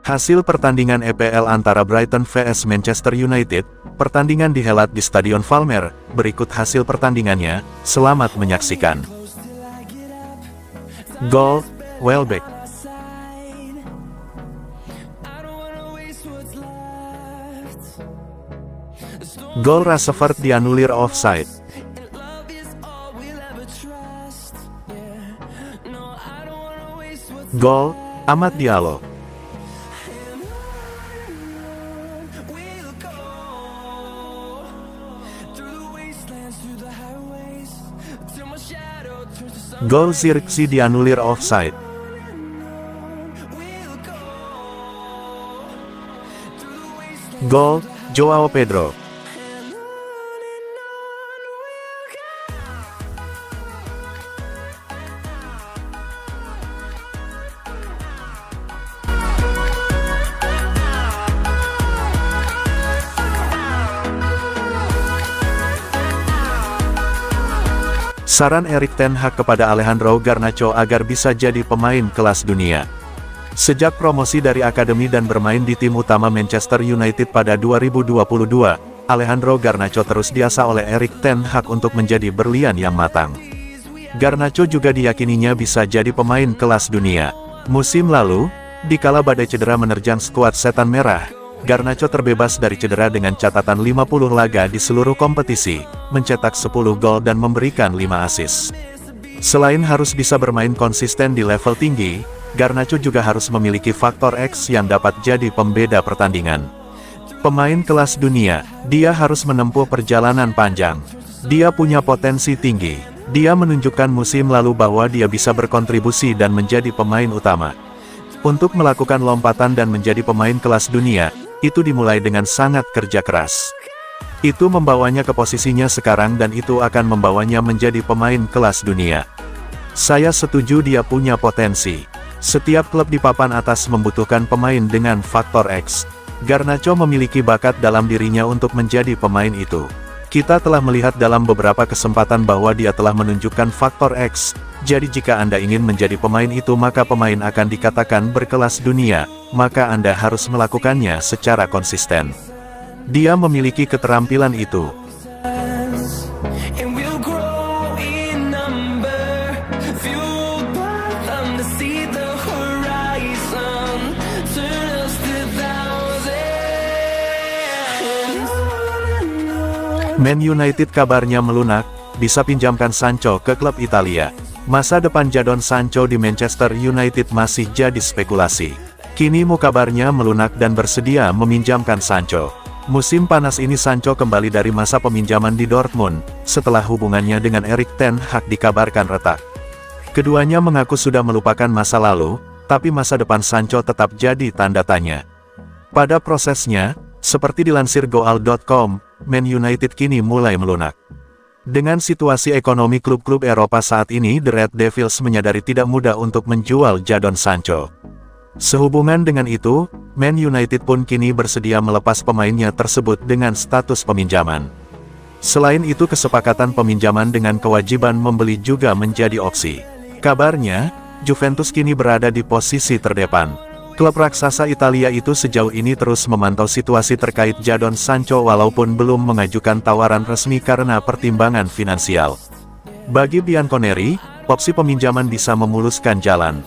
Hasil pertandingan EPL antara Brighton vs Manchester United, pertandingan dihelat di Stadion Valmer. Berikut hasil pertandingannya, selamat menyaksikan. Gol, Welbeck. Gol Rashford dianulir offside. Gol, Amad Diallo. Gol Zirkzee dianulir offside. Gol, Joao Pedro. Saran Erik ten Hag kepada Alejandro Garnacho agar bisa jadi pemain kelas dunia. Sejak promosi dari akademi dan bermain di tim utama Manchester United pada 2022, Alejandro Garnacho terus diasah oleh Erik ten Hag untuk menjadi berlian yang matang. Garnacho juga diyakininya bisa jadi pemain kelas dunia. Musim lalu, dikala badai cedera menerjang skuad Setan Merah, Garnacho terbebas dari cedera dengan catatan 50 laga di seluruh kompetisi, mencetak 10 gol dan memberikan 5 assist. Selain harus bisa bermain konsisten di level tinggi, Garnacho juga harus memiliki faktor X yang dapat jadi pembeda pertandingan. Pemain kelas dunia, dia harus menempuh perjalanan panjang. Dia punya potensi tinggi. Dia menunjukkan musim lalu bahwa dia bisa berkontribusi dan menjadi pemain utama. Untuk melakukan lompatan dan menjadi pemain kelas dunia, itu dimulai dengan sangat kerja keras. Itu membawanya ke posisinya sekarang dan itu akan membawanya menjadi pemain kelas dunia. Saya setuju dia punya potensi. Setiap klub di papan atas membutuhkan pemain dengan faktor X. Garnacho memiliki bakat dalam dirinya untuk menjadi pemain itu. Kita telah melihat dalam beberapa kesempatan bahwa dia telah menunjukkan faktor X. Jadi jika Anda ingin menjadi pemain itu maka pemain akan dikatakan berkelas dunia, maka Anda harus melakukannya secara konsisten. Dia memiliki keterampilan itu. Man United kabarnya melunak, bisa pinjamkan Sancho ke klub Italia. Masa depan Jadon Sancho di Manchester United masih jadi spekulasi. Kini kabarnya melunak dan bersedia meminjamkan Sancho. Musim panas ini Sancho kembali dari masa peminjaman di Dortmund, setelah hubungannya dengan Erik ten Hag dikabarkan retak. Keduanya mengaku sudah melupakan masa lalu, tapi masa depan Sancho tetap jadi tanda tanya. Pada prosesnya, seperti dilansir Goal.com, Man United kini mulai melunak. Dengan situasi ekonomi klub-klub Eropa saat ini, The Red Devils menyadari tidak mudah untuk menjual Jadon Sancho. Sehubungan dengan itu, Man United pun kini bersedia melepas pemainnya tersebut dengan status peminjaman. Selain itu kesepakatan peminjaman dengan kewajiban membeli juga menjadi opsi. Kabarnya, Juventus kini berada di posisi terdepan. Klub raksasa Italia itu sejauh ini terus memantau situasi terkait Jadon Sancho walaupun belum mengajukan tawaran resmi karena pertimbangan finansial. Bagi Bianconeri, opsi peminjaman bisa memuluskan jalan.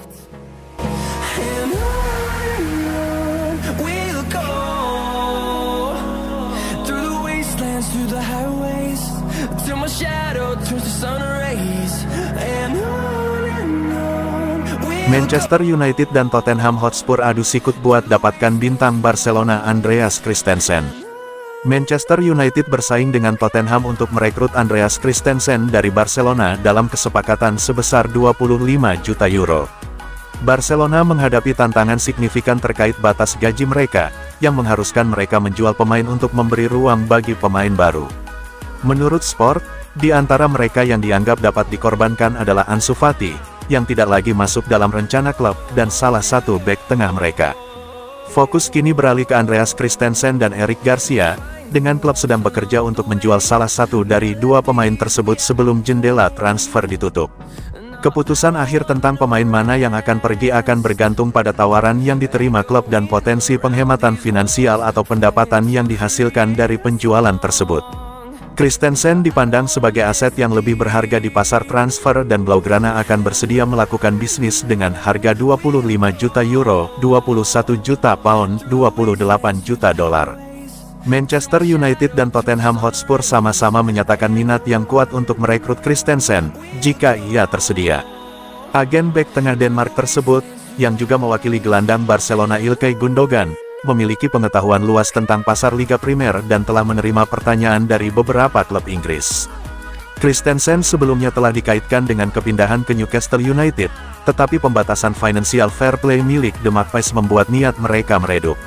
Manchester United dan Tottenham Hotspur adu sikut buat dapatkan bintang Barcelona Andreas Christensen. Manchester United bersaing dengan Tottenham untuk merekrut Andreas Christensen dari Barcelona dalam kesepakatan sebesar 25 juta euro. Barcelona menghadapi tantangan signifikan terkait batas gaji mereka, yang mengharuskan mereka menjual pemain untuk memberi ruang bagi pemain baru. Menurut Sport, di antara mereka yang dianggap dapat dikorbankan adalah Ansu Fati, yang tidak lagi masuk dalam rencana klub, dan salah satu bek tengah mereka. Fokus kini beralih ke Andreas Christensen dan Eric Garcia, dengan klub sedang bekerja untuk menjual salah satu dari dua pemain tersebut sebelum jendela transfer ditutup. Keputusan akhir tentang pemain mana yang akan pergi akan bergantung pada tawaran yang diterima klub dan potensi penghematan finansial atau pendapatan yang dihasilkan dari penjualan tersebut. Christensen dipandang sebagai aset yang lebih berharga di pasar transfer dan Blaugrana akan bersedia melakukan bisnis dengan harga 25 juta euro, 21 juta pound, 28 juta dolar. Manchester United dan Tottenham Hotspur sama-sama menyatakan minat yang kuat untuk merekrut Christensen, jika ia tersedia. Agen bek tengah Denmark tersebut, yang juga mewakili gelandang Barcelona Ilkay Gundogan, memiliki pengetahuan luas tentang pasar Liga Primer dan telah menerima pertanyaan dari beberapa klub Inggris. Christensen sebelumnya telah dikaitkan dengan kepindahan ke Newcastle United, tetapi pembatasan financial fair play milik The Magpies membuat niat mereka meredup.